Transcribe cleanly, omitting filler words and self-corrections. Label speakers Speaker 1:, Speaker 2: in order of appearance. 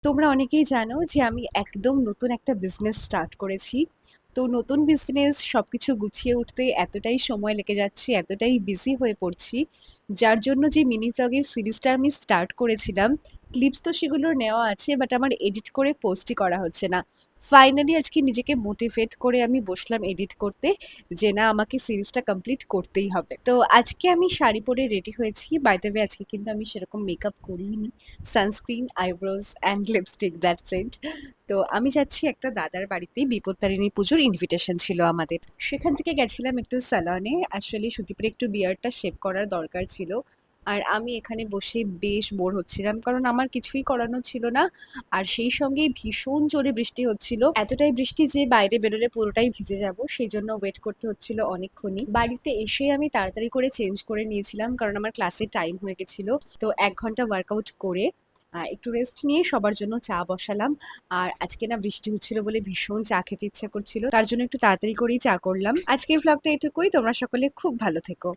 Speaker 1: তোমরা অনেকেই জানো যে আমি একদম নতুন একটা বিজনেস স্টার্ট করেছি। তো নতুন বিজনেস সবকিছু গুছিয়ে উঠতে এতটাই সময় লেগে যাচ্ছে, এতটাই বিজি হয়ে পড়ছি, যার জন্য যে মিনি ভ্লগের সিরিজটা আমি স্টার্ট করেছিলাম, ক্লিপস তো সেগুলোর নেওয়া আছে, বাট আমার এডিট করে পোস্টই করা হচ্ছে না। ফাইনালি আজকে নিজেকে মোটিভেট করে আমি বসলাম এডিট করতে, যে না, আমাকে সিরিজটা কমপ্লিট করতেই হবে। তো আজকে আমি শাড়ি পরে রেডি হয়েছি। বাই দ্য ওয়ে, আজকে কিন্তু আমি সেরকম মেকআপ করিনি, sunscreen, eyebrows and lipstick, that's it. তো আমি যাচ্ছি একটা দাদার বাড়িতে, বিপত্তারিণী পুজোর ইনভিটেশন ছিল আমাদের। সেখান থেকে গেছিলাম একটু স্যালনে, আসলে সুদীপের একটু বিয়ারটা শেভ করার দরকার ছিল। আর আমি এখানে বসে বেশ বোর হচ্ছিলাম, কারণ আমার কিছুই করানো ছিল না। আর সেই সঙ্গে ভীষণ জোরে বৃষ্টি হচ্ছিল, এতটাই বৃষ্টি যে বাইরে বেরোলে পুরোটাই ভিজে যাব, সেই জন্য ওয়েট করতে হচ্ছিল অনেকক্ষণই। বাড়িতে এসে আমি তাড়াতাড়ি করে চেঞ্জ করে নিয়েছিলাম, কারণ আমার ক্লাসে টাইম হয়ে গেছিল। তো 1 ঘন্টা ওয়ার্কআউট করে একটু রেস্ট নিয়ে সবার জন্য চা বসালাম। আর আজকে না বৃষ্টি হচ্ছিল বলে ভীষণ চা খেতে ইচ্ছা করছিল, তার জন্য একটু তাড়াতাড়ি করেই চা করলাম। আজকের ভ্লগটা এটুকুই, তোমরা সকলে খুব ভালো থেকো।